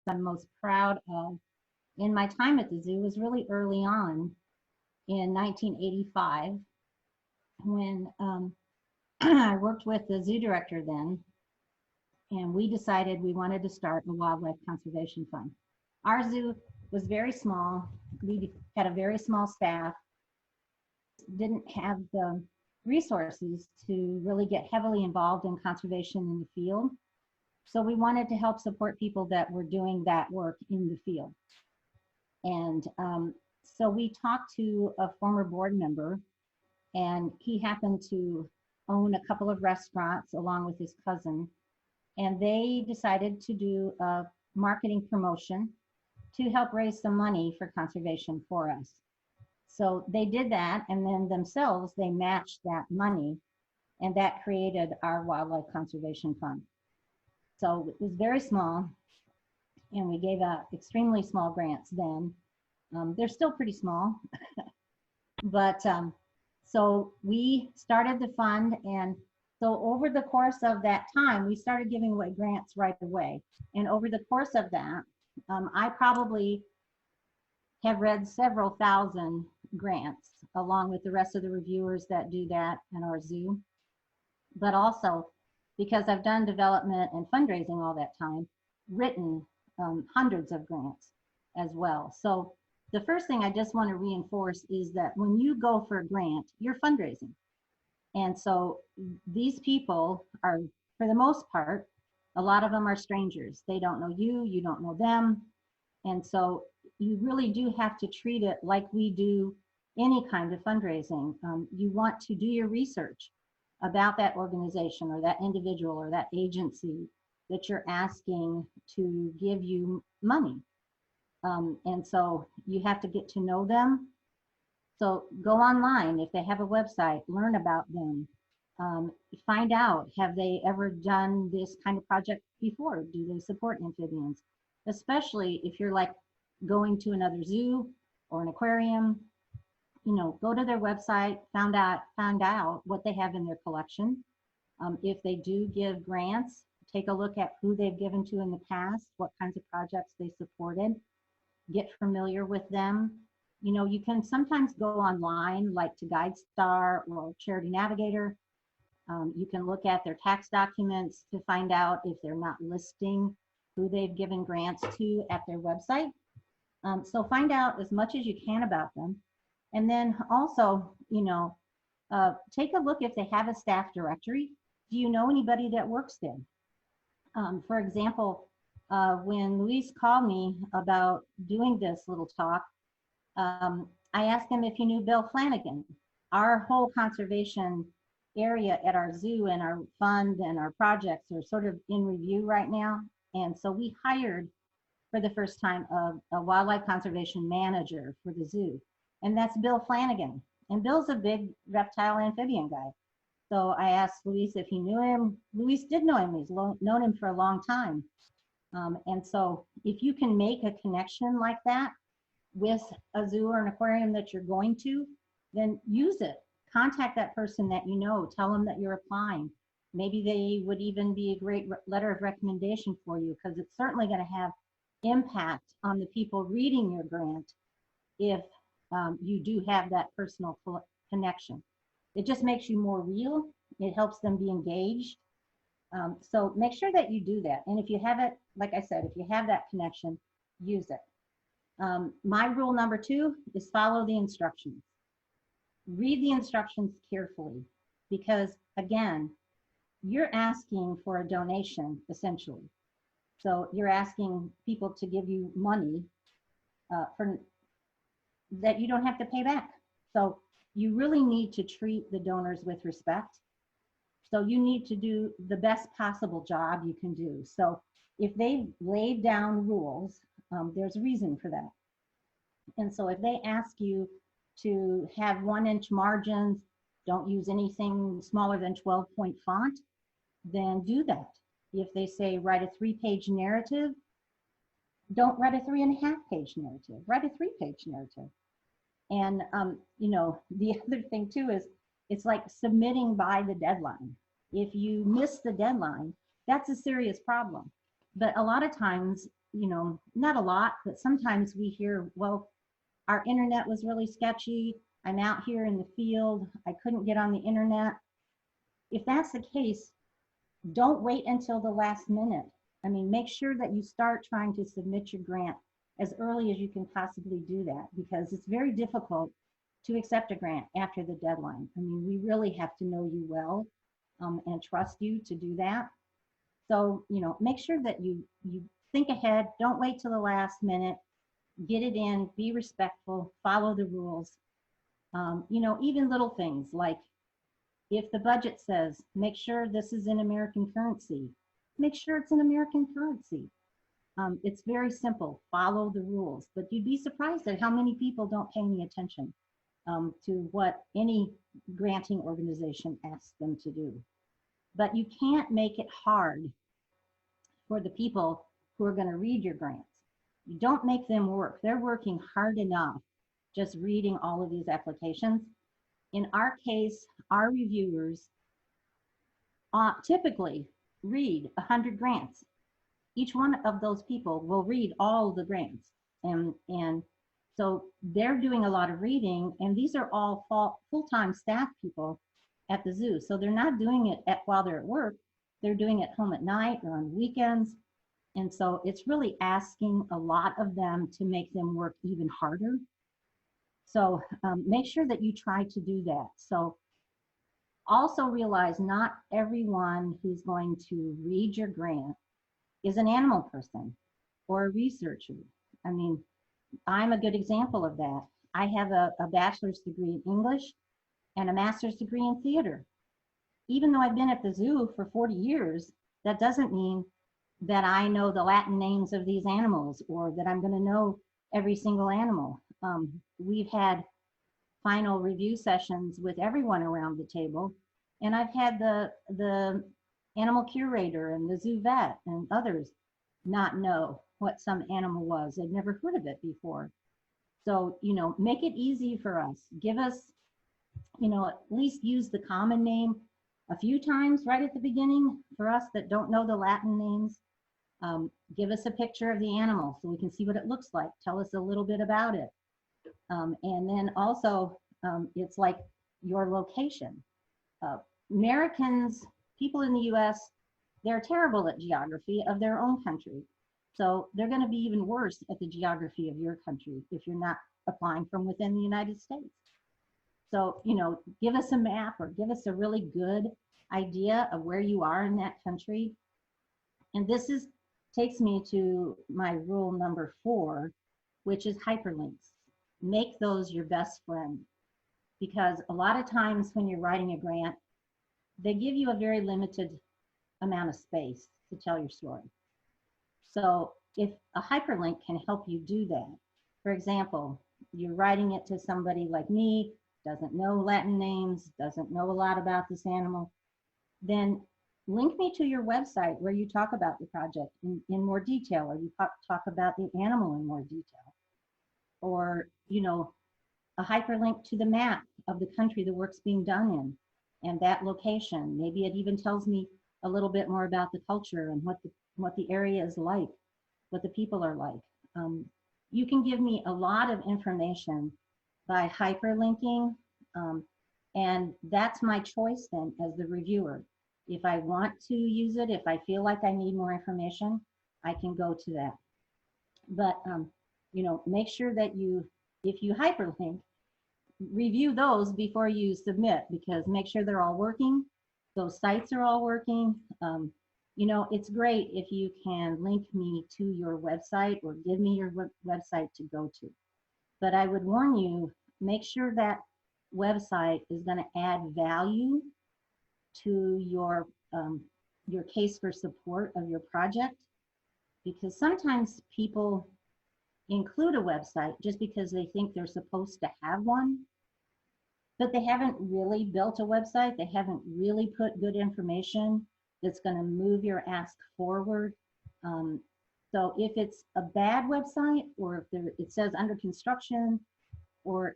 I'm most proud of in my time at the zoo was really early on in 1985 when I worked with the zoo director then, and we decided we wanted to start a wildlife conservation fund. Our zoo was very small. We had a very small staff, didn't have the resources to really get heavily involved in conservation in the field. So we wanted to help support people that were doing that work in the field. And so we talked to a former board member, and he happened to own a couple of restaurants along with his cousin. And they decided to do a marketing promotion to help raise some money for conservation for us. So they did that, and then themselves, they matched that money, and that created our Wildlife Conservation Fund. So it was very small, and we gave out extremely small grants then. They're still pretty small, but so we started the fund, and so over the course of that time, we started giving away grants right away. And over the course of that, I probably have read several thousand grants along with the rest of the reviewers that do that in our zoo. But also, because I've done development and fundraising all that time, written hundreds of grants as well. So the first thing I just want to reinforce is that when you go for a grant, you're fundraising. And so these people are, for the most part, a lot of them are strangers. They don't know you, you don't know them. And so you really do have to treat it like we do any kind of fundraising. You want to do your research about that organization or that individual or that agency that you're asking to give you money. And so you have to get to know them. So go online. If they have a website, learn about them. Find out, have they ever done this kind of project before? Do they support amphibians? Especially if you're like going to another zoo or an aquarium, you know, go to their website, find out what they have in their collection. If they do give grants, take a look at who they've given to in the past, what kinds of projects they supported, get familiar with them. You know, you can sometimes go online like to GuideStar or Charity Navigator. You can look at their tax documents to find out if they're not listing who they've given grants to at their website. So find out as much as you can about them. And then also, you know, take a look if they have a staff directory. Do you know anybody that works there? For example, when Luis called me about doing this little talk, I asked him if he knew Bill Flanagan. Our whole conservation area at our zoo and our fund and our projects are sort of in review right now. And so we hired for the first time a wildlife conservation manager for the zoo. And that's Bill Flanagan. And Bill's a big reptile amphibian guy. So I asked Luis if he knew him. Luis did know him. He's known him for a long time. And so if you can make a connection like that with a zoo or an aquarium that you're going to, then use it. Contact that person that you know. Tell them that you're applying. Maybe they would even be a great letter of recommendation for you, because it's certainly going to have impact on the people reading your grant if you do have that personal connection. It just makes you more real. It helps them be engaged. So make sure that you do that. And if you have it, like I said, if you have that connection, use it. My rule number 2 is follow the instructions. Read the instructions carefully, because again, you're asking for a donation essentially. So you're asking people to give you money for that you don't have to pay back. So you really need to treat the donors with respect. So you need to do the best possible job you can do. So if they've laid down rules, there's a reason for that. And so if they ask you to have 1-inch margins, don't use anything smaller than 12-point font, then do that. If they say write a 3-page narrative, don't write a 3.5-page narrative, write a 3-page narrative. And you know, the other thing too is it's like submitting by the deadline. If you miss the deadline, that's a serious problem. But a lot of times you know, not a lot, but sometimes we hear, well, our internet was really sketchy. I'm out here in the field. I couldn't get on the internet. If that's the case, don't wait until the last minute. I mean, make sure that you start trying to submit your grant as early as you can possibly do that, because it's very difficult to accept a grant after the deadline. I mean, we really have to know you well and trust you to do that. So, you know, make sure that you think ahead. Don't wait till the last minute. Get it in, be respectful, follow the rules. You know, even little things like if the budget says, make sure this is in American currency, make sure it's in American currency. It's very simple, follow the rules, but you'd be surprised at how many people don't pay any attention to what any granting organization asks them to do. But you can't make it hard for the people who are going to read your grants. You don't make them work. They're working hard enough just reading all of these applications. In our case, our reviewers typically read 100 grants. Each one of those people will read all the grants. And so they're doing a lot of reading, and these are all full-time staff people at the zoo. So they're not doing it while they're at work. They're doing it home at night or on weekends. And so it's really asking a lot of them to make them work even harder. So make sure that you try to do that. So also realize not everyone who's going to read your grant is an animal person or a researcher. I mean, I'm a good example of that. I have a bachelor's degree in English and a master's degree in theater. Even though I've been at the zoo for 40 years, that doesn't mean that I know the Latin names of these animals or that I'm going to know every single animal. We've had final review sessions with everyone around the table, and I've had the animal curator and the zoo vet and others not know what some animal was. They'd never heard of it before. So, you know, make it easy for us. Give us, you know, at least use the common name a few times right at the beginning for us that don't know the Latin names. Give us a picture of the animal so we can see what it looks like. Tell us a little bit about it. And then also, it's like your location. Americans, people in the US, they're terrible at geography of their own country. So they're going to be even worse at the geography of your country if you're not applying from within the United States. So, you know, give us a map or give us a really good idea of where you are in that country. And this takes me to my rule number 4, which is hyperlinks. Make those your best friend, because a lot of times when you're writing a grant, they give you a very limited amount of space to tell your story. So if a hyperlink can help you do that, for example, you're writing it to somebody like me, doesn't know Latin names, doesn't know a lot about this animal, then link me to your website where you talk about the project in more detail, or you talk about the animal in more detail. Or, you know, a hyperlink to the map of the country the work's being done in and that location. Maybe it even tells me a little bit more about the culture and what the area is like, what the people are like. You can give me a lot of information by hyperlinking, and that's my choice then as the reviewer. If I want to use it, if I feel like I need more information, I can go to that. But you know, make sure that if you hyperlink, review those before you submit, because make sure they're all working. Those sites are all working. You know, it's great if you can link me to your website or give me your website to go to. But I would warn you, make sure that website is going to add value to your case for support of your project, because sometimes people include a website just because they think they're supposed to have one, but they haven't really built a website. They haven't really put good information that's going to move your ask forward. So if it's a bad website, or if it says under construction, or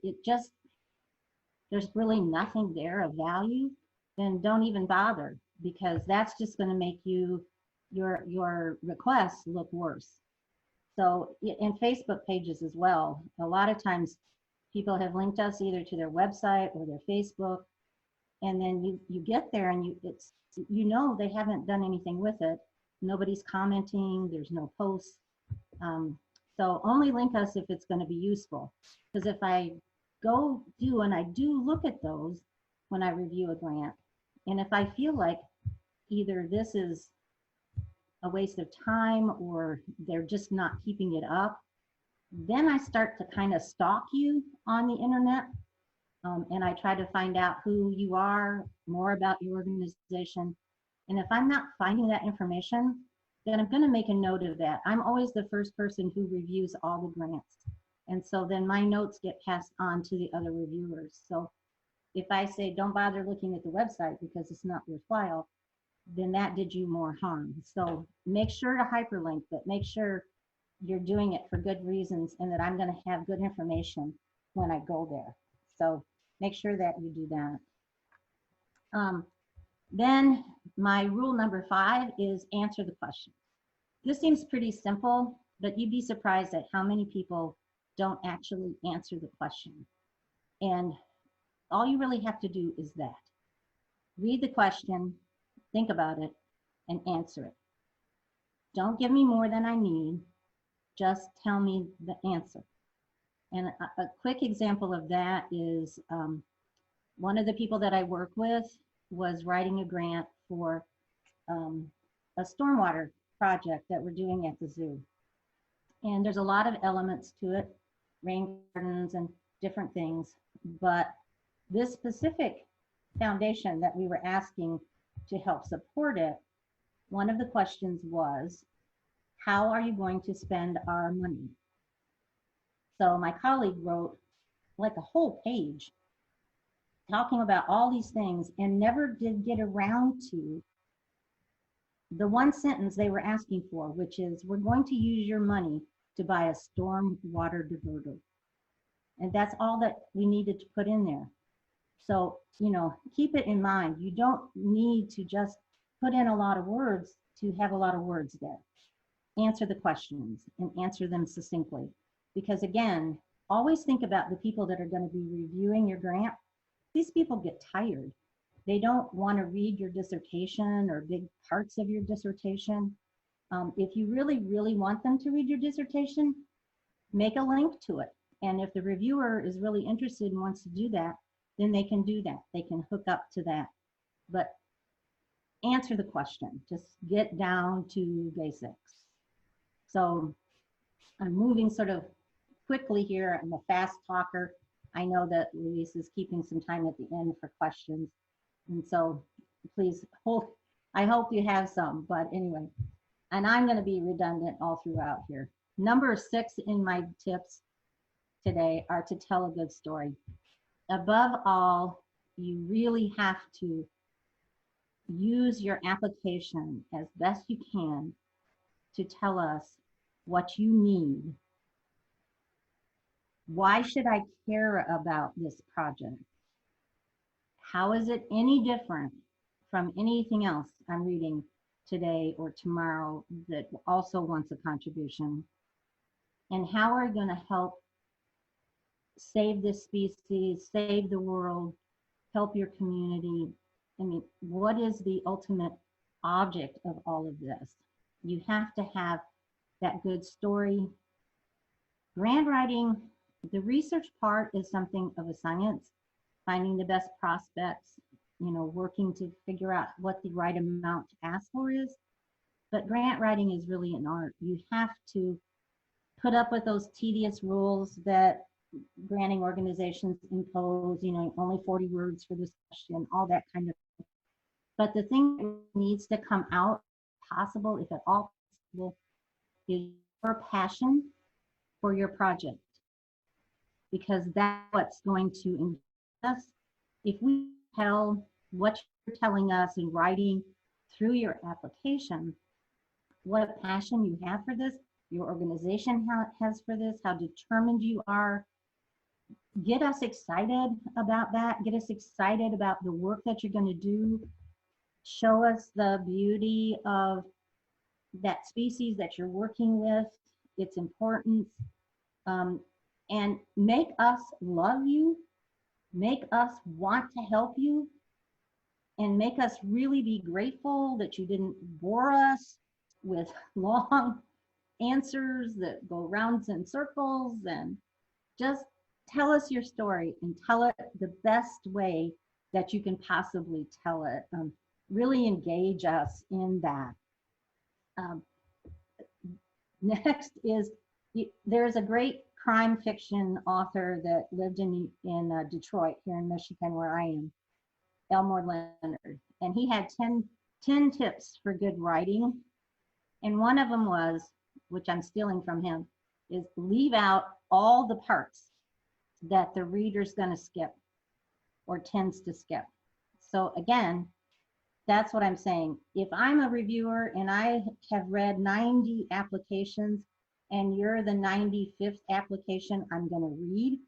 there's really nothing there of value, then don't even bother, because that's just going to make your request look worse. So, in Facebook pages as well, a lot of times people have linked us either to their website or their Facebook, and then you get there and they haven't done anything with it. Nobody's commenting, there's no posts. Um, so only link us if it's going to be useful. Because if I go do, and I do look at those when I review a grant, and if I feel like either this is a waste of time or they're just not keeping it up, then I start to kind of stalk you on the internet. And I try to find out who you are, more about your organization. And if I'm not finding that information, then I'm going to make a note of that. I'm always the first person who reviews all the grants. And so then my notes get passed on to the other reviewers. So if I say, don't bother looking at the website because it's not worthwhile, then that did you more harm. So make sure to hyperlink, but make sure you're doing it for good reasons and that I'm going to have good information when I go there. So make sure that you do that. Then my rule number 5 is answer the question. This seems pretty simple, but you'd be surprised at how many people don't actually answer the question. And all you really have to do is that. Read the question, think about it, and answer it. Don't give me more than I need. Just tell me the answer. And a quick example of that is one of the people that I work with was writing a grant for a stormwater project that we're doing at the zoo. And there's a lot of elements to it, rain gardens and different things. But this specific foundation that we were asking to help support it, one of the questions was, how are you going to spend our money? So my colleague wrote like a whole page talking about all these things and never did get around to the one sentence they were asking for, which is, we're going to use your money to buy a storm water diverter. And that's all that we needed to put in there. So, keep it in mind. You don't need to just put in a lot of words to have a lot of words there. Answer the questions and answer them succinctly. Because again, always think about the people that are going to be reviewing your grant. These people get tired. They don't want to read your dissertation or big parts of your dissertation. If you really, really want them to read your dissertation, make a link to it. And if the reviewer is really interested and wants to do that, then they can do that. They can hook up to that. But answer the question. Just get down to basics. So I'm moving sort of quickly here. I'm a fast talker. I know that Luis is keeping some time at the end for questions. And so please hold, I hope you have some, but anyway, and I'm going to be redundant all throughout here. Number 6 in my tips today are to tell a good story. Above all, you really have to use your application as best you can to tell us what you need. Why should I care about this project? How is it any different from anything else I'm reading today or tomorrow that also wants a contribution? And how are you going to help save this species, save the world, help your community? I mean, what is the ultimate object of all of this? You have to have that good story. Grant writing, the research part is something of a science, finding the best prospects, working to figure out what the right amount to ask for is. But grant writing is really an art. You have to put up with those tedious rules that granting organizations impose, only 40 words for this question, all that kind of thing. But the thing that needs to come out possible, if at all possible, is your passion for your project. Because that's what's going to engage us. If we tell what you're telling us in writing through your application, what passion you have for this, your organization has for this, how determined you are, get us excited about that. Get us excited about the work that you're going to do. Show us the beauty of that species that you're working with its importance, and make us love you, make us want to help you, and make us really be grateful that you didn't bore us with long answers that go rounds and circles, and just tell us your story and tell it the best way that you can possibly tell it. Really engage us in that. Um, Next is, there's a great crime fiction author that lived in Detroit, here in Michigan, where I am, Elmore Leonard, and he had 10 tips for good writing. And one of them was, which I'm stealing from him, is leave out all the parts that the reader's going to skip or tends to skip. So again, that's what I'm saying. If I'm a reviewer and I have read 90 applications and you're the 95th application I'm going to read,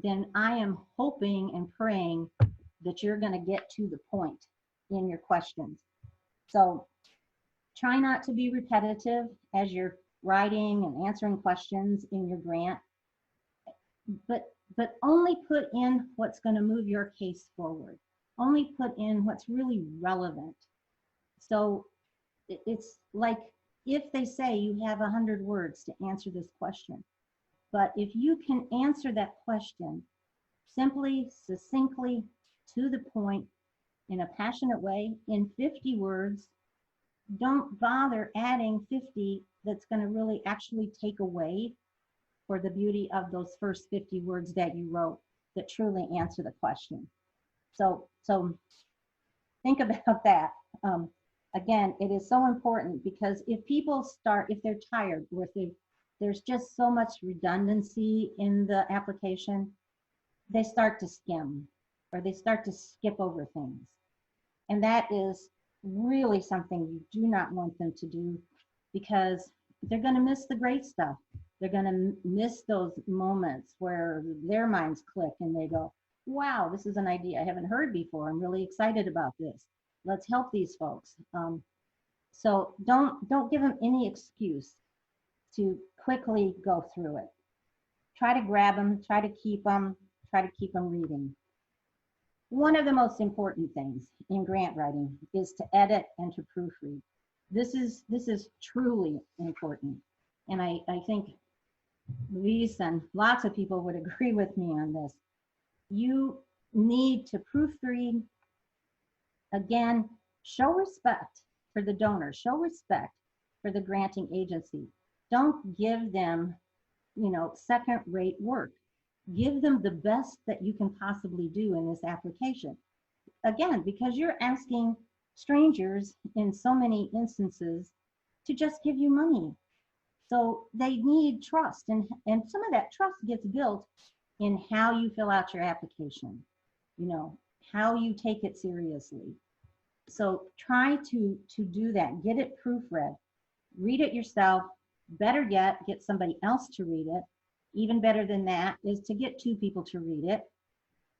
then I am hoping and praying that you're going to get to the point in your questions. So try not to be repetitive as you're writing and answering questions in your grant, but only put in what's going to move your case forward. Only put in what's really relevant. So it's like, if they say you have 100 words to answer this question, but if you can answer that question simply, succinctly, to the point, in a passionate way, in 50 words, don't bother adding 50 that's going to really actually take away for the beauty of those first 50 words that you wrote that truly answer the question. So think about that. Again, it is so important, because if people start, if they're tired, or if there's just so much redundancy in the application, they start to skim, or they start to skip over things. And that is really something you do not want them to do, because they're going to miss the great stuff. They're going to miss those moments where their minds click and they go, wow, this is an idea I haven't heard before. I'm really excited about this. Let's help these folks. So don't give them any excuse to quickly go through it. Try to grab them, try to keep them reading. One of the most important things in grant writing is to edit and to proofread. This is truly important. And I think Luis and lots of people would agree with me on this. You need to proofread. Again, show respect for the donor, show respect for the granting agency. Don't give them, second-rate work. Give them the best that you can possibly do in this application. Again, because you're asking strangers in so many instances to just give you money. So they need trust, and some of that trust gets built in how you fill out your application, how you take it seriously. So try to do that. Get it proofread. Read it yourself. Better yet, get somebody else to read it. Even better than that is to get 2 people to read it.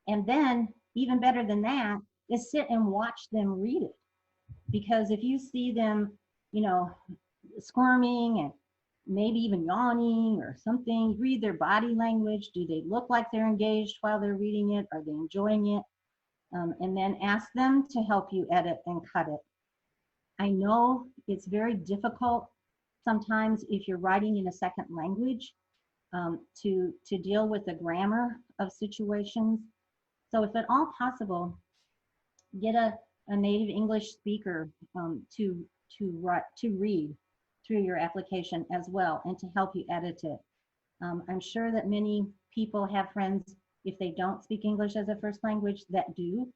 And then even better than that is sit and watch them read it. Because if you see them, squirming and maybe even yawning or something, read their body language. Do they look like they're engaged while they're reading it? Are they enjoying it? And then ask them to help you edit and cut it. I know it's very difficult sometimes if you're writing in a second language to deal with the grammar of situations. So if at all possible, get a native English speaker to read through your application as well, and to help you edit it. I'm sure that many people have friends, if they don't speak English as a first language, that do.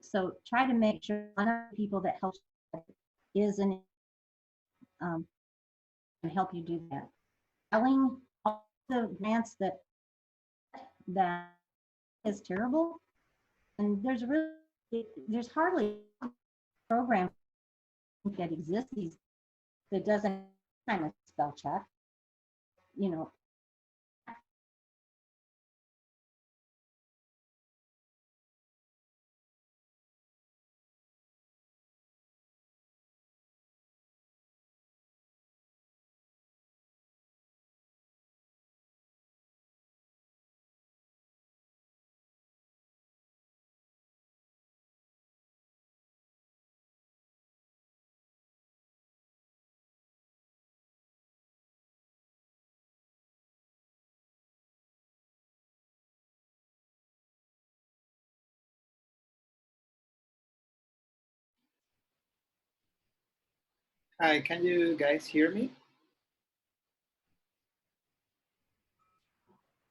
So try to make sure one of the people that helps is and help you do that. Telling all the grants that is terrible, and there's hardly a program that exists that doesn't kind of spell check. Hi, can you guys hear me?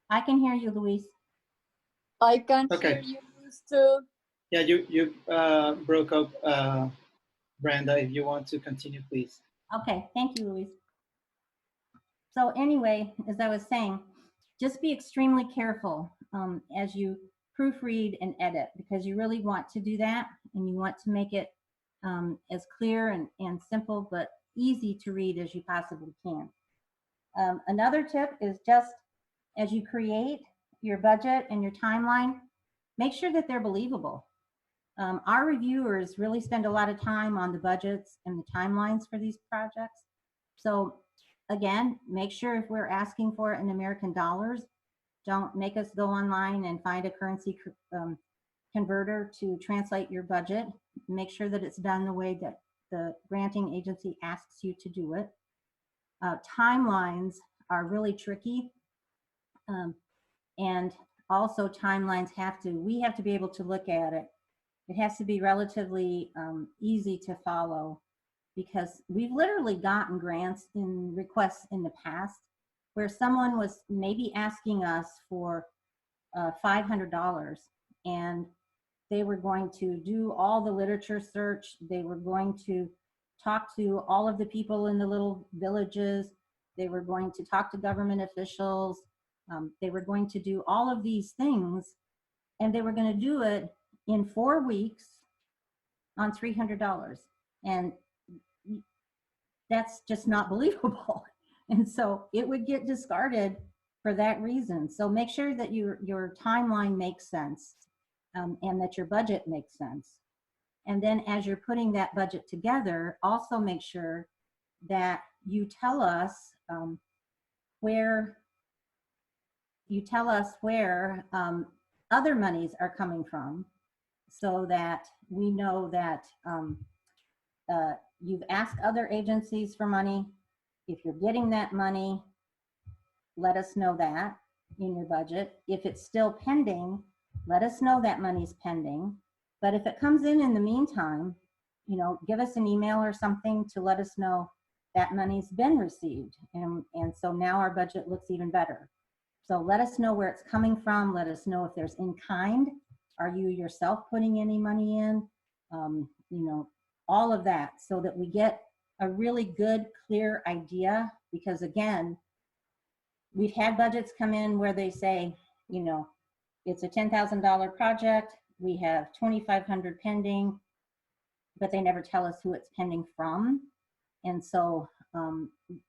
I can hear you, Luis. I can hear Okay. you too. Yeah, you broke up, Brenda. If you want to continue, please. Okay, thank you, Luis. So anyway, as I was saying, just be extremely careful as you proofread and edit, because you really want to do that and you want to make it as clear and simple but easy to read as you possibly can. Another tip is just as you create your budget and your timeline, make sure that they're believable. Our reviewers really spend a lot of time on the budgets and the timelines for these projects. So again, make sure if we're asking for it in American dollars, don't make us go online and find a currency converter to translate your budget. Make sure that it's done the way that the granting agency asks you to do it. Timelines are really tricky. And also timelines we have to be able to look at it. It has to be relatively easy to follow, because we've literally gotten grants in requests in the past where someone was maybe asking us for $500, and they were going to do all the literature search. They were going to talk to all of the people in the little villages. They were going to talk to government officials. They were going to do all of these things, and they were going to do it in 4 weeks on $300. And that's just not believable. And so it would get discarded for that reason. So make sure that your timeline makes sense, and that your budget makes sense. And then as you're putting that budget together, also make sure that you tell us where other monies are coming from, so that we know that you've asked other agencies for money. If you're getting that money, let us know that in your budget. If it's still pending, let us know that money's pending. But if it comes in the meantime, give us an email or something to let us know that money's been received. And so now our budget looks even better. So let us know where it's coming from. Let us know if there's in kind. Are you yourself putting any money in? All of that, so that we get a really good, clear idea. Because again, we've had budgets come in where they say, it's a $10,000 project. We have 2,500 pending, but they never tell us who it's pending from. And so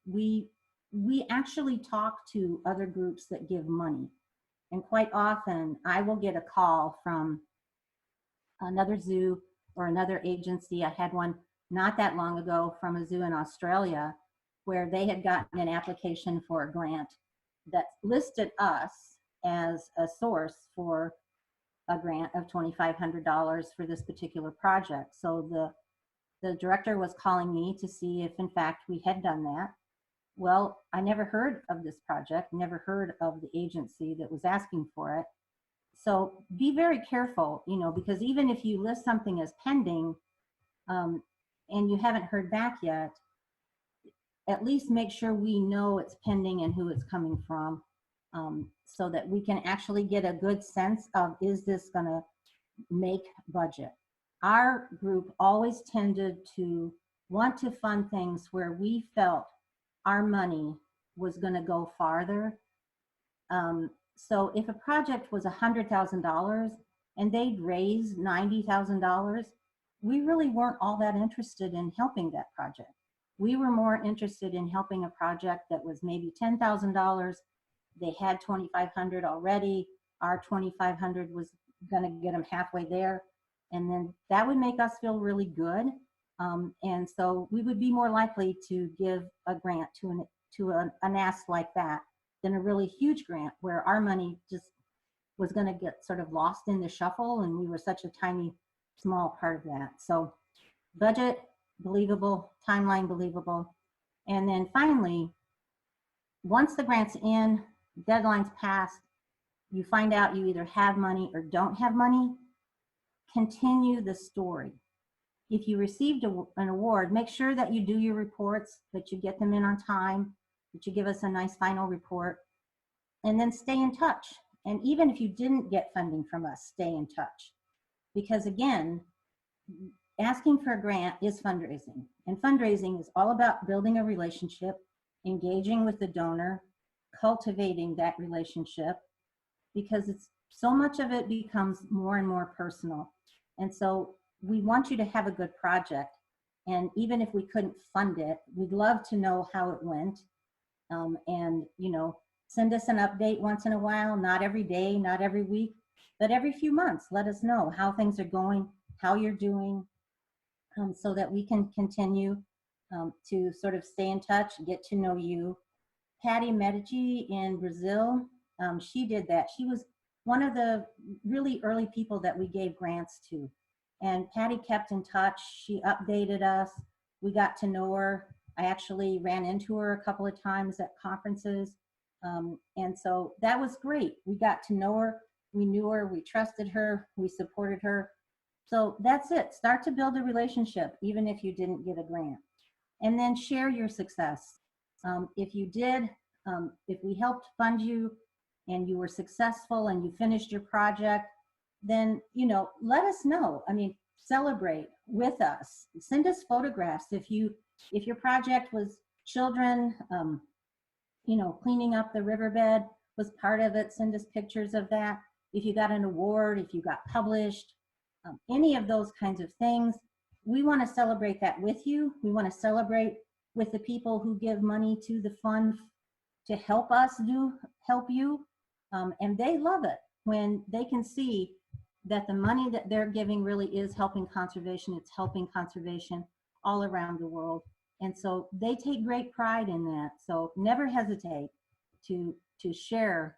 we actually talk to other groups that give money. And quite often I will get a call from another zoo or another agency. I had one not that long ago from a zoo in Australia where they had gotten an application for a grant that listed us as a source for a grant of $2,500 for this particular project. So the director was calling me to see if in fact we had done that. Well, I never heard of this project, never heard of the agency that was asking for it. So be very careful, because even if you list something as pending and you haven't heard back yet, at least make sure we know it's pending and who it's coming from, so that we can actually get a good sense of, is this going to make budget? Our group always tended to want to fund things where we felt our money was going to go farther. So if a project was $100,000 and they'd raise $90,000, we really weren't all that interested in helping that project. We were more interested in helping a project that was maybe $10,000. They had 2,500 already. Our 2,500 was going to get them halfway there. And then that would make us feel really good. And so we would be more likely to give a grant to an ask like that than a really huge grant where our money just was going to get sort of lost in the shuffle, and we were such a tiny, small part of that. So budget, believable, timeline, believable. And then finally, once the grant's in, deadline's passed, you find out you either have money or don't have money, continue the story. if you received an award, make sure that you do your reports, that you get them in on time, that you give us a nice final report, and then stay in touch. And even if you didn't get funding from us, stay in touch. Because again, asking for a grant is fundraising. And fundraising is all about building a relationship, engaging with the donor, cultivating that relationship, because it's so much of it becomes more and more personal. And so we want you to have a good project. And even if we couldn't fund it, we'd love to know how it went. And, you know, send us an update once in a while, not every day, not every week, but every few months. Let us know how things are going, how you're doing, so that we can continue to sort of stay in touch, get to know you. Patty Medici in Brazil, she did that. She was one of the really early people that we gave grants to. And Patty kept in touch. She updated us. We got to know her. I actually ran into her a couple of times at conferences. And so that was great. We got to know her. We knew her. We trusted her. We supported her. So that's it. Start to build a relationship, even if you didn't get a grant. And then share your success. If you did, if we helped fund you and you were successful and you finished your project, then, you know, let us know. I mean, celebrate with us. Send us photographs. If your project was children, you know, cleaning up the riverbed was part of it, send us pictures of that. If you got an award, if you got published, any of those kinds of things, we want to celebrate that with you. We want to celebrate with the people who give money to the fund to help us help you. And they love it when they can see that the money that they're giving really is helping conservation. It's helping conservation all around the world. And so they take great pride in that. So never hesitate to share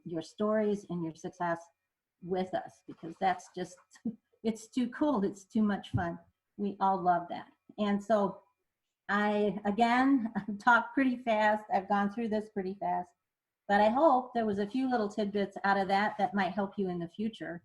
your stories and your success with us, because that's just, it's too cool. It's too much fun. We all love that. And so I, again, talk pretty fast. I've gone through this pretty fast, but I hope there was a few little tidbits out of that that might help you in the future.